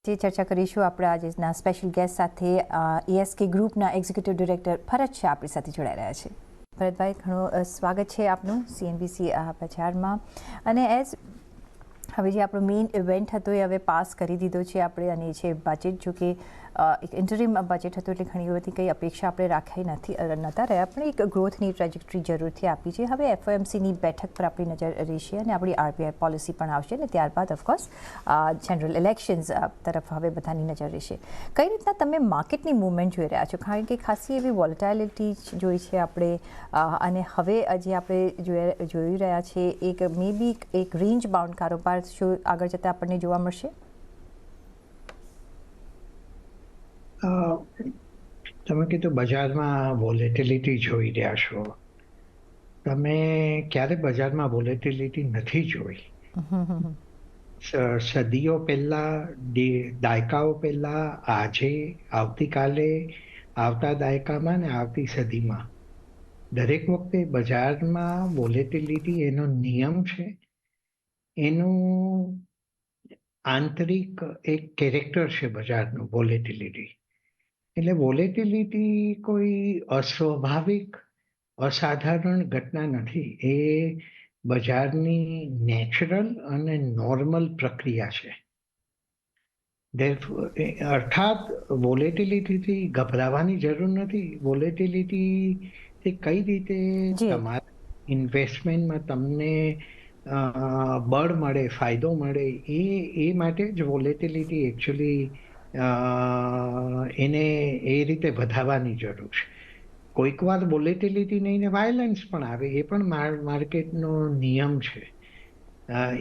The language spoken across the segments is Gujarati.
જે ચર્ચા કરીશું આપણા આજના સ્પેશિયલ ગેસ્ટ સાથે એએસકે ગ્રુપના એક્ઝિક્યુટિવ ડિરેક્ટર ભરત શાહ આપણી સાથે જોડાઈ રહ્યા છે. ભરતભાઈ, ઘણું સ્વાગત છે આપનું CNBC બજારમાં. અને હવે જે આપણો મેઇન ઇવેન્ટ હતો એ હવે પાસ કરી દીધો છે આપણે, અને છે બજેટ. જો કે એક ઇન્ટરિમ બજેટ હતું એટલે ઘણી બધી કંઈ અપેક્ષા આપણે રાખી નહોતા રહ્યા, પણ એક ગ્રોથની ટ્રેજેક્ટરી જરૂરથી આપી છે. હવે FOMCની બેઠક પર આપણી નજર રહેશે અને આપણી RBI પોલિસી પણ આવશે, અને ત્યારબાદ ઓફકોર્સ જનરલ ઇલેક્શન્સ તરફ હવે બધાની નજર રહેશે. કઈ રીતના તમે માર્કેટની મૂવમેન્ટ જોઈ રહ્યા છો? કારણ કે ખાસી એવી વોલેટાઇલિટી જોઈ છે આપણે, અને હવે જે આપણે જોઈ રહ્યા છે એક મે બી એક રેન્જ બાઉન્ડ કારોબાર શું આગળ જતાં આપણને જોવા મળશે? તમે કીધું બજારમાં વોલેટિલિટી જોઈ રહ્યા છો. તમે ક્યારે બજારમાં વોલેટિલિટી નથી જોઈ? સદીઓ પહેલા, દાયકાઓ પહેલા, આજે, આવતીકાલે, આવતા દાયકામાં ને આવતી સદીમાં દરેક વખતે બજારમાં વોલેટિલિટી એનો નિયમ છે, એનું આંતરિક એક કેરેક્ટર છે બજારનું વોલેટિલિટી. એટલે વોલેટિલિટી કોઈ અસ્વાભાવિક, અસાધારણ ઘટના નથી. એ બજારની નેચરલ અને નોર્મલ પ્રક્રિયા છે. અર્થાત વોલેટિલિટીથી ગભરાવાની જરૂર નથી. વોલેટિલિટીથી કઈ રીતે તમારા ઇન્વેસ્ટમેન્ટમાં તમને બળ મળે, ફાયદો મળે, એ માટે જ વોલેટિલિટી એકચ્યુઅલી એને એ રીતે વધારવાની જરૂર છે. કોઈક વાર વોલેટિલિટી નહીં ને વાયલન્સ પણ આવે, એ પણ માર્કેટનો નિયમ છે.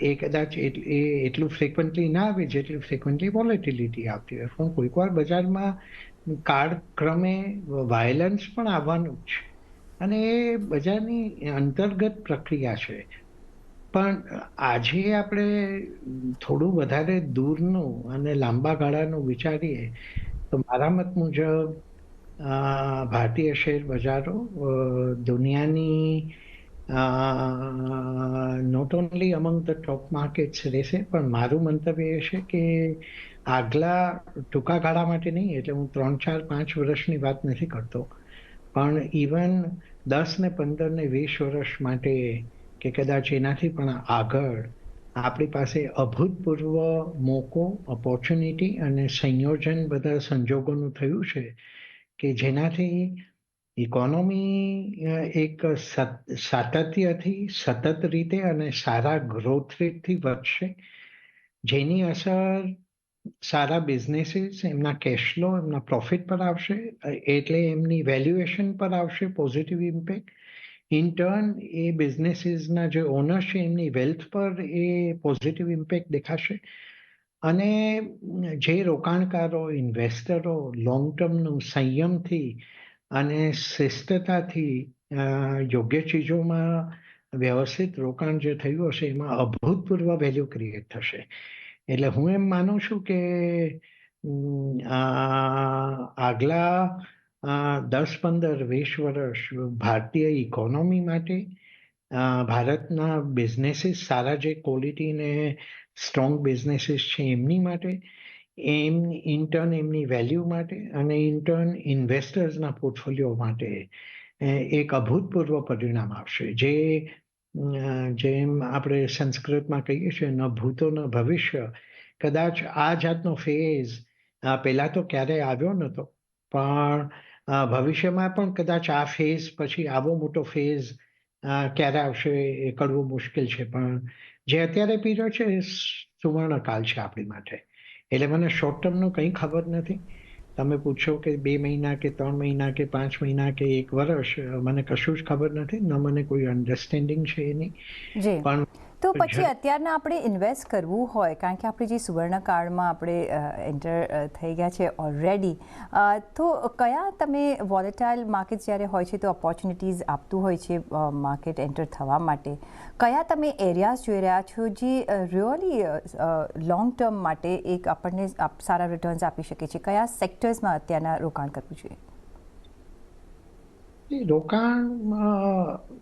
એ કદાચ એટલું ફ્રિકવન્ટલી ના આવે જેટલું ફ્રિકવન્ટલી વોલેટિલિટી આવતી હોય, પણ કોઈક વાર બજારમાં કાળક્રમે વાયલન્સ પણ આવવાનું જ છે, અને એ બજારની અંતર્ગત પ્રક્રિયા છે. પણ આજે આપણે થોડું વધારે દૂરનું અને લાંબા ગાળાનું વિચારીએ તો મારા મત મુજબ ભારતીય શેર બજારો દુનિયાની not only among the top markets રહેશે, પણ મારું મંતવ્ય એ છે કે આગલા ટૂંકા ગાળા માટે નહીં, એટલે હું 3, 4, 5 વર્ષની વાત નથી કરતો, પણ ઇવન 10 ને 15 ને 20 વર્ષ માટે કે કદાચ એનાથી પણ આગળ આપણી પાસે અભૂતપૂર્વ મોકો, ઓપોર્ચ્યુનિટી અને સંયોજન બધા સંજોગોનું થયું છે કે જેનાથી ઇકોનોમી એક સાતત્યથી, સતત રીતે અને સારા ગ્રોથ રેટથી વધશે, જેની અસર સારા બિઝનેસીસ, એમના કેશ ફ્લો, એમના પ્રોફિટ પર આવશે, એટલે એમની વેલ્યુએશન પર આવશે પોઝિટિવ ઇમ્પેક્ટ. ઇન ટર્ન એ બિઝનેસીસના જે ઓનર્સ છે એમની વેલ્થ પર એ પોઝિટિવ ઇમ્પેક્ટ દેખાશે. અને જે રોકાણકારો, ઇન્વેસ્ટરો લોંગ ટર્મનું સંયમથી અને શિસ્તતાથી યોગ્ય ચીજોમાં વ્યવસ્થિત રોકાણ જે થયું હશે એમાં અભૂતપૂર્વ વેલ્યુ ક્રિએટ થશે. એટલે હું એમ માનું છું કે આગલા 10, 15, 20 વર્ષ ભારતીય ઇકોનોમી માટે, ભારતના બિઝનેસીસ, સારા જે ક્વોલિટી ને સ્ટ્રોંગ બિઝનેસીસ છે એમની માટે, ઇન્ટર્ન એમની વેલ્યુ માટે, અને ઇન્ટર્ન ઇન્વેસ્ટર્સના પોર્ટફોલિયો માટે એક અભૂતપૂર્વ પરિણામ આવશે. જેમ આપણે સંસ્કૃતમાં કહીએ છીએ, ન ભૂતો ન ભવિષ્ય. કદાચ આ જાતનો ફેઝ પહેલા તો ક્યારેય આવ્યો નહોતો, પણ ભવિષ્યમાં પણ કદાચ આ ફેઝ પછી આવો મોટો ફેઝ ક્યારે આવશે એ કળવું મુશ્કેલ છે, પણ જે અત્યારે પીરિયડ છે એ સુવર્ણકાળ છે આપણી માટે. એટલે મને શોર્ટ ટર્મનું કંઈ ખબર નથી. તમે પૂછો કે 2 મહિના કે 3 મહિના કે 5 મહિના કે 1 વર્ષ, મને કશું જ ખબર નથી, ન મને કોઈ અન્ડરસ્ટેન્ડિંગ છે એની. પણ તો પછી અત્યારના આપણે ઇન્વેસ્ટ કરવું હોય, કારણ કે આપણે જે સુવર્ણકાળમાં આપણે એન્ટર થઈ ગયા છે ઓલરેડી, તો કયા તમે વોલેટાઇલ માર્કેટ જ્યારે હોય છે તો ઓપોર્ચ્યુનિટીઝ આપતું હોય છે માર્કેટ એન્ટર થવા માટે, કયા તમે એરિયાઝ જોઈ રહ્યા છો જે રિયલી લોંગ ટર્મ માટે એક આપણને સારા રિટર્ન્સ આપી શકે છે? કયા સેક્ટર્સમાં અત્યારના રોકાણ કરવું જોઈએ? રોકાણ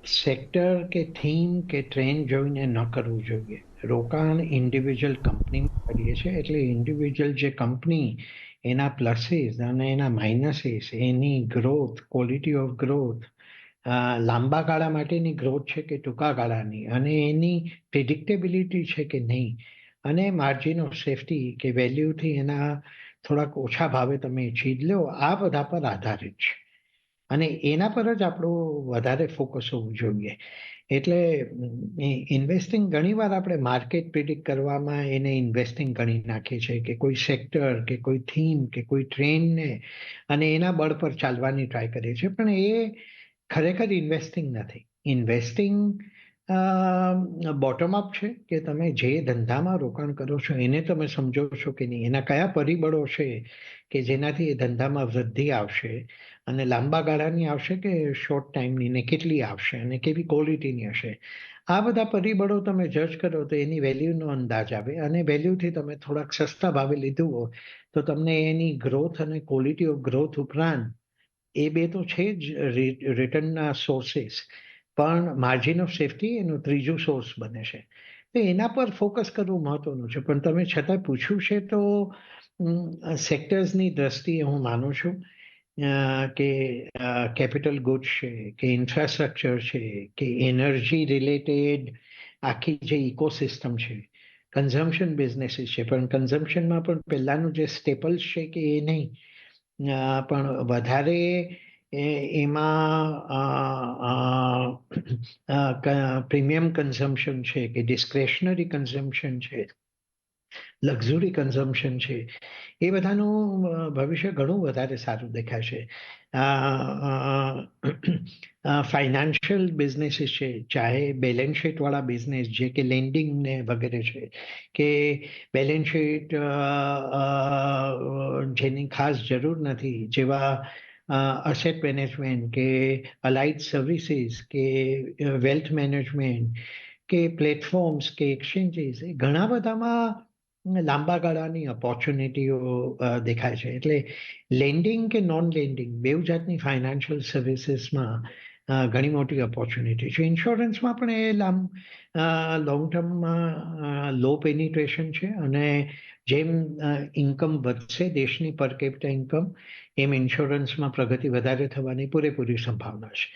સેક્ટર કે થીમ કે ટ્રેન્ડ જોઈને ન કરવું જોઈએ. રોકાણ ઇન્ડિવિજ્યુઅલ કંપનીમાં કરીએ છીએ, એટલે ઇન્ડિવિજ્યુઅલ જે કંપની, એના પ્લસીસ અને એના માઇનસીસ, એની ગ્રોથ, ક્વોલિટી ઓફ ગ્રોથ, લાંબા ગાળા માટેની ગ્રોથ છે કે ટૂંકા ગાળાની, અને એની પ્રિડિક્ટેબિલિટી છે કે નહીં, અને માર્જિન ઓફ સેફ્ટી કે વેલ્યુથી એના થોડાક ઓછા ભાવે તમે ચીજ લો, આ બધા પર આધારિત છે. અને એના પર જ આપણું વધારે ફોકસ હોવું જોઈએ. એટલે ઇન્વેસ્ટિંગ ઘણીવાર આપણે માર્કેટ પ્રિડિક્ટ કરવામાં એને ઇન્વેસ્ટિંગ ગણી નાખીએ છીએ, કે કોઈ સેક્ટર કે કોઈ થીમ કે કોઈ ટ્રેન્ડને અને એના બળ પર ચાલવાની ટ્રાય કરીએ છીએ, પણ એ ખરેખર ઇન્વેસ્ટિંગ નથી. ઇન્વેસ્ટિંગ બોટમ અપ છે, કે તમે જે ધંધામાં રોકાણ કરો છો એને તમે સમજો છો કે નહીં, એના કયા પરિબળો છે કે જેનાથી એ ધંધામાં વૃદ્ધિ આવશે, અને લાંબા ગાળાની આવશે કે શોર્ટ ટાઈમની, ને કેટલી આવશે અને કેવી ક્વોલિટીની હશે. આ બધા પરિબળો તમે જજ કરો તો એની વેલ્યુનો અંદાજ આવે, અને વેલ્યુથી તમે થોડાક સસ્તા ભાવે લીધું હોય તો તમને એની ગ્રોથ અને ક્વોલિટી ઓફ ગ્રોથ ઉપરાંત એ બે તો છે જ રિટર્નના સોર્સિસ, પણ માર્જિન ઓફ સેફ્ટી એનું ત્રીજું સોર્સ બને છે. તો એના પર ફોકસ કરવું મહત્વનું છે. પણ તમે છતાં પૂછ્યું છે તો સેક્ટર્સની દ્રષ્ટિએ હું માનું છું કે કેપિટલ ગુડ્સ છે, કે ઇન્ફ્રાસ્ટ્રક્ચર છે, કે એનર્જી રિલેટેડ આખી જે ઇકોસિસ્ટમ છે, કન્ઝમ્પશન બિઝનેસીસ છે, પણ કન્ઝમ્પશનમાં પણ પહેલાનું જે સ્ટેપલ્સ છે કે એ નહીં, પણ વધારે એમાં પ્રીમિયમ કન્ઝમ્પશન છે, કે ડિસ્ક્રેશનરી કન્ઝમ્પશન છે, લક્ઝુરી કન્ઝમ્પશન છે, એ બધાનું ભવિષ્ય ઘણું વધારે સારું દેખાશે. ફાઇનાન્શિયલ બિઝનેસીસ છે, ચાહે બેલેન્સ શીટ વાળા બિઝનેસ જે કે લેન્ડિંગ ને વગેરે છે, કે બેલેન્સ શીટ જેની ખાસ જરૂર નથી, જેવા અસેટ મેનેજમેન્ટ કે અલાઇડ સર્વિસીસ કે વેલ્થ મેનેજમેન્ટ કે પ્લેટફોર્મ્સ કે એક્સચેન્જીસ, એ ઘણા બધામાં લાંબા ગાળાની ઓપોર્ચ્યુનિટીઓ દેખાય છે. એટલે લેન્ડિંગ કે નોન લેન્ડિંગ બેઉ જાતની ફાઇનાન્શિયલ સર્વિસીસમાં ઘણી મોટી ઓપોર્ચ્યુનિટી છે. ઇન્સ્યોરન્સમાં પણ એ લોંગ ટર્મમાં લો પેનિટ્રેશન છે, અને જેમ ઇન્કમ વધશે દેશની પર કેપિટા ઇન્કમ, એમ ઇન્સ્યોરન્સમાં પ્રગતિ વધારે થવાની પૂરેપૂરી સંભાવના છે.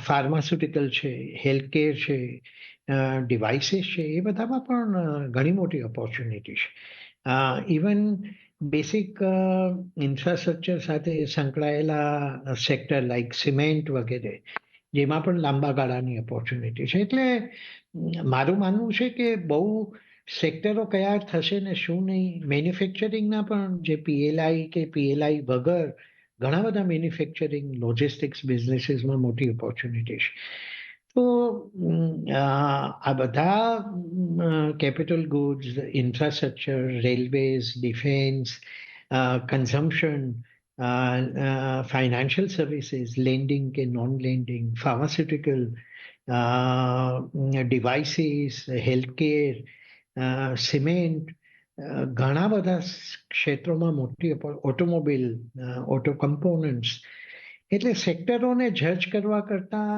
ફાર્માસ્યુટિકલ છે, હેલ્થકેર છે, ડિવાઇસીસ છે, એ બધામાં પણ ઘણી મોટી ઓપોર્ચ્યુનિટી છે. ઇવન બેસિક ઇન્ફ્રાસ્ટ્રક્ચર સાથે સંકળાયેલા સેક્ટર લાઈક સિમેન્ટ વગેરે, જેમાં પણ લાંબા ગાળાની ઓપોર્ચ્યુનિટી છે. એટલે મારું માનવું છે કે બહુ સેક્ટરો કયા થશે ને શું નહીં, મેન્યુફેક્ચરિંગના પણ જે પીએલઆઈ કે પીએલઆઈ વગર ઘણા બધા મેન્યુફેક્ચરિંગ લોજિસ્ટિક્સ બિઝનેસીસમાં મોટી ઓપોર્ચ્યુનિટી છે. તો આ બધા capital goods, infrastructure, railways, defence, consumption, financial services, lending કે non lending, pharmaceutical, devices, healthcare, cement, ઘણા બધા ક્ષેત્રોમાં મોટી ઓટોમોબાઈલ, ઓટો કમ્પોનન્ટ્સ. એટલે સેક્ટરોને જજ કરવા કરતા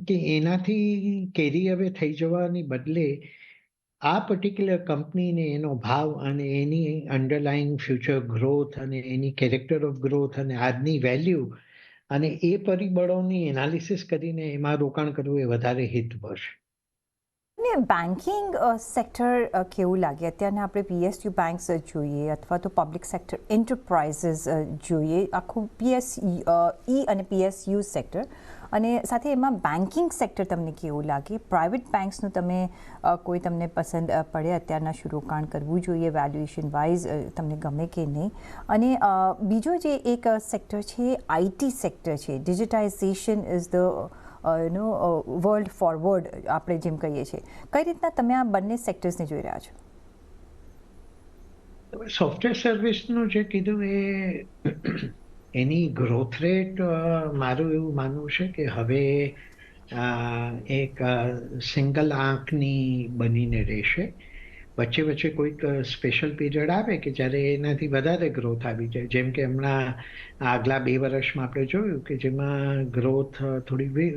કે એનાથી કેરી હવે થઈ જવાની બદલે આ પર્ટિક્યુલર કંપનીને એનો ભાવ અને એની અંડરલાઈંગ ફ્યુચર ગ્રોથ અને એની કેરેક્ટર ઓફ ગ્રોથ અને આજની વેલ્યુ અને એ પરિબળોની એનાલિસિસ કરીને એમાં રોકાણ કરવું એ વધારે હિતભર છે. ને બેન્કિંગ સેક્ટર કેવું લાગે? અત્યારના આપણે પીએસયુ બેંક્સ જોઈએ અથવા તો પબ્લિક સેક્ટર એન્ટરપ્રાઇઝીસ જોઈએ, આખું ઈ અને પીએસયુ સેક્ટર, અને સાથે એમાં બેન્કિંગ સેક્ટર તમને કેવું લાગે? પ્રાઇવેટ બેંક્સનું તમે કોઈ તમને પસંદ પડે અત્યારના શું રોકાણ કરવું જોઈએ વેલ્યુએશન વાઇઝ, તમને ગમે કે નહીં? અને બીજો જે એક સેક્ટર છે આઈટી સેક્ટર છે, digitization is the world forward આપણે જેમ કહીએ છીએ, કઈ રીતના તમે આ બંને સેક્ટર્સને જોઈ રહ્યા છો? સોફ્ટવેર સર્વિસનું જે કીધું એની ગ્રોથ રેટ મારું એવું માનવું છે કે હવે એક સિંગલ આંકની બનીને રહેશે. વચ્ચે વચ્ચે કોઈક સ્પેશિયલ પીરિયડ આવે કે જ્યારે એનાથી વધારે ગ્રોથ આવી જાય, જેમ કે હમણાં આગલા 2 વર્ષમાં આપણે જોયું કે જેમાં ગ્રોથ થોડી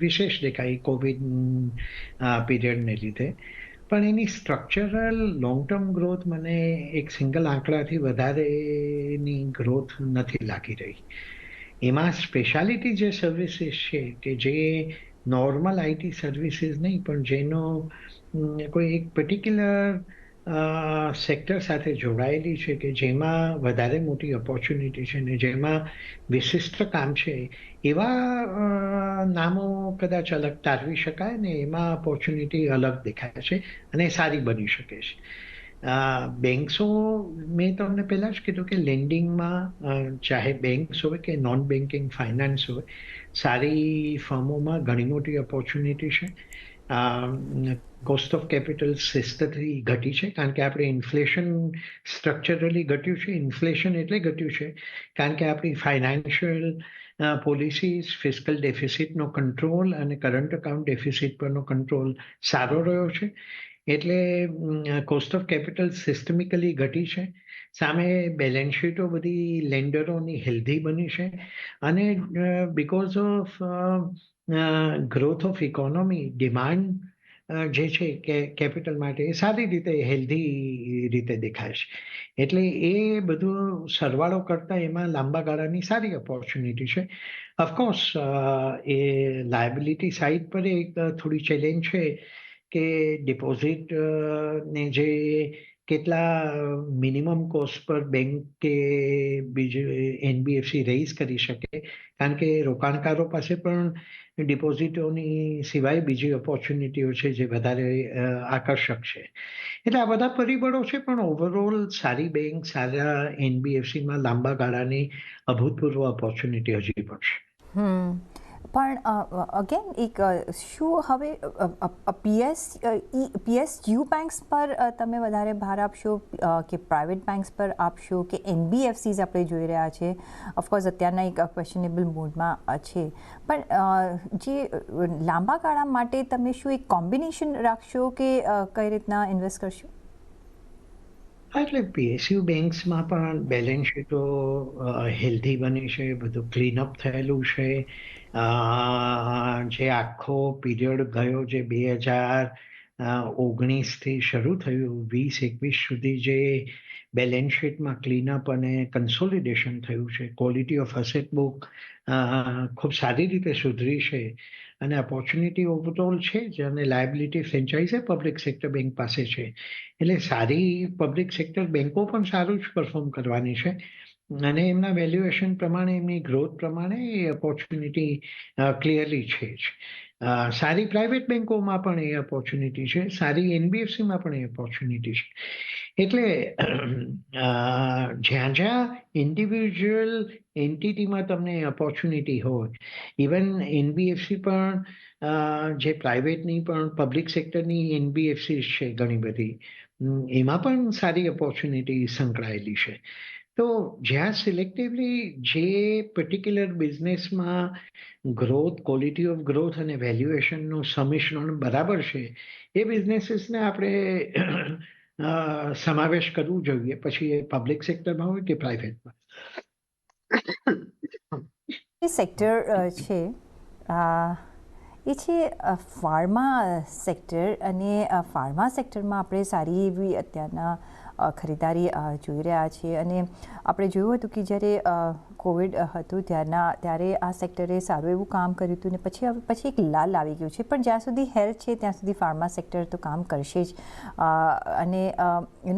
વિશેષ દેખાઈ કોવિડ પીરિયડને લીધે. પણ એની સ્ટ્રક્ચરલ લોંગ ટર્મ ગ્રોથ મને એક સિંગલ આંકડાથી વધારેની ગ્રોથ નથી લાગી રહી. એમાં સ્પેશિયાલિટી જે સર્વિસીસ છે કે જે નોર્મલ આઈટી સર્વિસીસ નહીં, પણ જેનો કોઈ એક પર્ટિક્યુલર સેક્ટર સાથે જોડાયેલી છે કે જેમાં વધારે મોટી ઓપોર્ચ્યુનિટી છે ને જેમાં વિશિષ્ટ કામ છે, એવા નામો કદાચ અલગ તારવી શકાય ને એમાં ઓપોર્ચ્યુનિટી અલગ દેખાય છે અને સારી બની શકે છે. બેંક્સો, મેં તમને પહેલા જ કીધું કે લેન્ડિંગમાં ચાહે બેંક્સ હોય કે નોન બેન્કિંગ ફાઇનાન્સ હોય, સારી ફર્મોમાં ઘણી મોટી ઓપોર્ચ્યુનિટી છે. કોસ્ટ ઓફ કેપિટલ શિસ્તથી ઘટી છે કારણ કે આપણે ઇન્ફ્લેશન સ્ટ્રક્ચરલી ઘટ્યું છે. ઇન્ફ્લેશન એટલે ઘટ્યું છે કારણ કે આપણી ફાઇનાન્શિયલ પોલિસીસ, ફિસ્કલ ડેફિસિટનો કંટ્રોલ અને કરંટ અકાઉન્ટ ડેફિસિટ પરનો કંટ્રોલ સારો રહ્યો છે. એટલે કોસ્ટ ઓફ કેપિટલ સિસ્ટમિકલી ઘટી છે. સામે બેલેન્સ શીટો બધી લેન્ડરોની હેલ્ધી બની છે અને because of growth of economy, demand જે છે કે કેપિટલ માટે એ સારી રીતે હેલ્ધી રીતે દેખાય છે. એટલે એ બધું સરવાળો કરતા એમાં લાંબા ગાળાની સારી ઓપોર્ચ્યુનિટી છે. ઓફકોર્સ એ લાયબિલિટી સાઇડ પર એક થોડી ચેલેન્જ છે કે ડિપોઝિટ ને જે કેટલા મિનિમમ કોસ્ટ પર બેંક કે બીજું એનબીએફસી રેઇઝ કરી શકે, કારણ કે રોકાણકારો પાસે પણ ડિપોઝિટોની સિવાય બીજી ઓપોર્ચ્યુનિટીઓ છે જે વધારે આકર્ષક છે. એટલે આ બધા પરિબળો છે, પણ ઓવરઓલ સારી બેંક, સારા એનબીએફસીમાં લાંબા ગાળાની અભૂતપૂર્વ ઓપોર્ચ્યુનિટી હજી પણ છે. પણ અગેન એક શું હવે પીએસયુ બેંક્સ પર તમે વધારે ભાર આપશો કે પ્રાઇવેટ બેંક્સ પર આપશો કે એનબીએફસીઝ આપણે જોઈ રહ્યા છે? ઓફકોર્સ અત્યારના એક ક્વેશ્ચનેબલ મોડમાં છે, પણ જે લાંબા ગાળા માટે તમે શું એક કોમ્બિનેશન રાખશો કે કઈ રીતના ઇન્વેસ્ટ કરશો? એટલે પીએસયુ બેંક્સમાં પણ બેલેન્સ શીટો હેલ્ધી બની છે, બધું ક્લીનઅપ થયેલું છે. જે આખો પીરિયડ ગયો જે 2019થી શરૂ થયું 2021 સુધી જે બેલેન્સ શીટમાં ક્લીનઅપ અને કન્સોલિડેશન થયું છે, ક્વોલિટી ઓફ અસેટ બુક ખૂબ સારી રીતે સુધરી છે અને ઓપોર્ચ્યુનિટી ઓવરઓલ છે જ, અને liability franchise public sector bank પાસે છે. એટલે સારી પબ્લિક સેક્ટર બેંકો પણ સારું જ પરફોર્મ કરવાની છે અને એમના વેલ્યુએશન પ્રમાણે, એમની ગ્રોથ પ્રમાણે એ ઓપોર્ચ્યુનિટી ક્લિયરલી છે જ. સારી પ્રાઇવેટ બેંકોમાં પણ એ ઓપોર્ચ્યુનિટી છે, સારી એનબીએફસીમાં પણ એ ઓપોર્ચ્યુનિટી છે. એટલે જ્યાં જ્યાં ઇન્ડિવિજ્યુઅલ એન્ટિટીમાં તમને ઓપોર્ચ્યુનિટી હોય, ઇવન એનબીએફસી પણ જે પ્રાઇવેટની પણ પબ્લિક સેક્ટરની એનબીએફસી છે ઘણી બધી, એમાં પણ સારી ઓપોર્ચ્યુનિટી સંકળાયેલી છે. તો જ્યાં સિલેક્ટિવલી જે પર્ટિક્યુલર બિઝનેસમાં ગ્રોથ, ક્વોલિટી ઓફ ગ્રોથ અને વેલ્યુએશનનું સંમિશ્રણ બરાબર છે, એ બિઝનેસીસને આપણે સમાવેશ કરવું જોઈએ, પછી એ પબ્લિક સેક્ટરમાં હોય કે પ્રાઇવેટમાં. એ સેક્ટર છે એ છે ફાર્મા સેક્ટર, અને ફાર્મા સેક્ટરમાં આપણે સારી એવી અત્યારના ખરીદારી જોઈ રહ્યા છીએ. અને આપણે જોયું હતું કે જ્યારે કોવિડ હતું ત્યારે આ સેક્ટરે સારું એવું કામ કર્યું હતું, ને પછી એક લાલ આવી ગયું છે. પણ જ્યાં સુધી હેલ્થ છે ત્યાં સુધી ફાર્મા સેક્ટર તો કામ કરશે જ. અને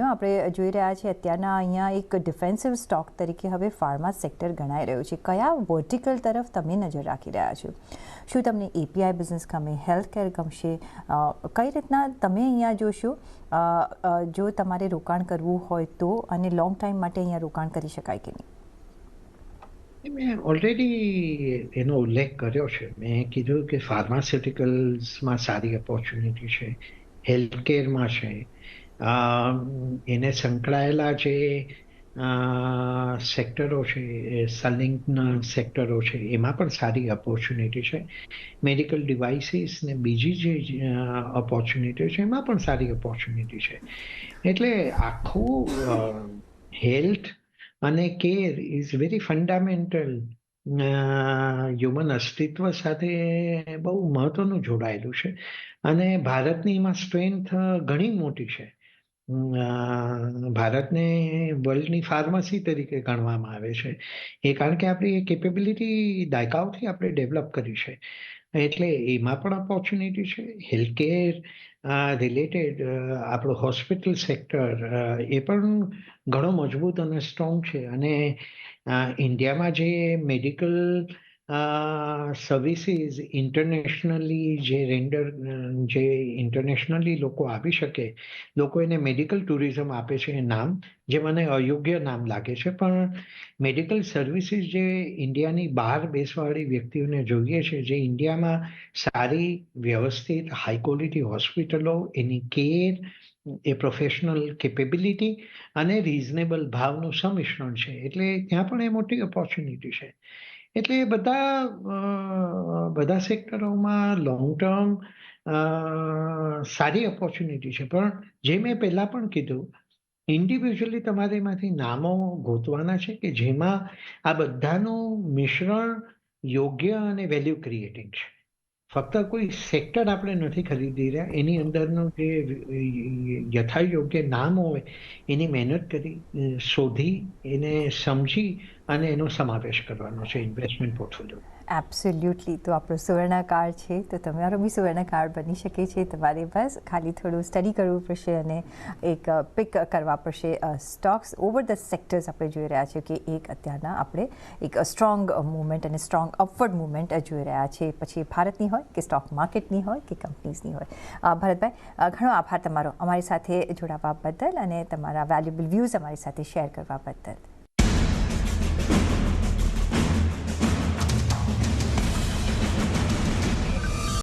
આપણે જોઈ રહ્યા છીએ અત્યારના અહીંયા એક ડિફેન્સિવ સ્ટોક તરીકે હવે ફાર્મા સેક્ટર ગણાઈ રહ્યું છે. કયા વર્ટિકલ તરફ તમે નજર રાખી રહ્યા છો? શું તમને એપીઆઈ બિઝનેસ ગમે, હેલ્થ કેર ગમશે? કઈ રીતના તમે અહીંયા જોશો જો તમારે રોકાણ કરવું હોય તો, અને લોંગ ટાઈમ માટે અહીંયા રોકાણ કરી શકાય કે નહીં? મેં ઓલરેડી એનો ઉલ્લેખ કર્યો છે. મેં કીધું કે ફાર્માસ્યુટિકલ્સમાં સારી ઓપોર્ચ્યુનિટી છે, હેલ્થકેરમાં છે, એને સંકળાયેલા જે સેક્ટરો છે, સંલગ્ન સેક્ટરો છે, એમાં પણ સારી ઓપોર્ચ્યુનિટી છે. મેડિકલ ડિવાઇસીસ ને બીજી જે ઓપોર્ચ્યુનિટી છે એમાં પણ સારી ઓપોર્ચ્યુનિટી છે. એટલે આખું હેલ્થ અને care is very fundamental human અસ્તિત્વ સાથે બહુ મહત્વનું જોડાયેલું છે. અને ભારતની એમાં સ્ટ્રેન્થ ઘણી મોટી છે. ભારતને વર્લ્ડની ફાર્મસી તરીકે ગણવામાં આવે છે. એ કારણ કે આપણી એ કેપેબિલિટી દાયકાઓથી આપણે ડેવલપ કરી છે. એટલે એમાં પણ ઓપોર્ચ્યુનિટી છે. હેલ્થકેર રિલેટેડ આપણું હોસ્પિટલ સેક્ટર એ પણ ઘણો મજબૂત અને સ્ટ્રોંગ છે. અને ઇન્ડિયામાં જે મેડિકલ સર્વિસીસ ઇન્ટરનેશનલી જે ઇન્ટરનેશનલી લોકો આપી શકે, લોકો એને મેડિકલ ટુરિઝમ આપે છે એ નામ, જે મને અયોગ્ય નામ લાગે છે. પણ મેડિકલ સર્વિસીસ જે ઇન્ડિયાની બહાર બેસવાળી વ્યક્તિઓને જોઈએ છે, જે ઇન્ડિયામાં સારી વ્યવસ્થિત હાઈ ક્વોલિટી હોસ્પિટલો, એની કેર, એ પ્રોફેશનલ કેપેબિલિટી અને રીઝનેબલ ભાવનું સંમિશ્રણ છે. એટલે ત્યાં પણ એ મોટી ઓપોર્ચ્યુનિટી છે. એટલે એ બધા સેક્ટરોમાં લોંગ ટર્મ સારી ઓપોર્ચ્યુનિટી છે. પણ જે મેં પહેલા પણ કીધું, ઇન્ડિવિજ્યુઅલી તમારે એમાંથી નામો ગોતવાના છે કે જેમાં આ બધાનું મિશ્રણ યોગ્ય અને વેલ્યુ ક્રિએટિંગ છે. ફક્ત કોઈ સેક્ટર આપણે નથી ખરીદી રહ્યા, એની અંદરનું જે યથાયોગ્ય નામ હોય એની મહેનત કરી શોધી એને સમજી અને એનો સમાવેશ કરવાનો છે ઇન્વેસ્ટમેન્ટ પોર્ટફોલિયો. એબ્સોલ્યુટલી. તો આપણો સુવર્ણકાળ છે, તો તમારો બી સુવર્ણકાળ બની શકે છે. તમારે બસ ખાલી થોડું સ્ટડી કરવું પડશે અને એક પિક કરવા પડશે સ્ટોક્સ ઓવર ધ સેક્ટર્સ. આપણે જોઈ રહ્યા છીએ કે એક અત્યારના આપણે એક સ્ટ્રોંગ મૂવમેન્ટ અને સ્ટ્રોંગ અપવર્ડ મૂવમેન્ટ જોઈ રહ્યા છે. પછી ભારતની હોય કે સ્ટોક માર્કેટની હોય કે કંપનીઝની હોય. ભરતભાઈ, ઘણો આભાર તમારો અમારી સાથે જોડાવા બદલ અને તમારા વેલ્યુબલ વ્યૂઝ અમારી સાથે શેર કરવા બદલ.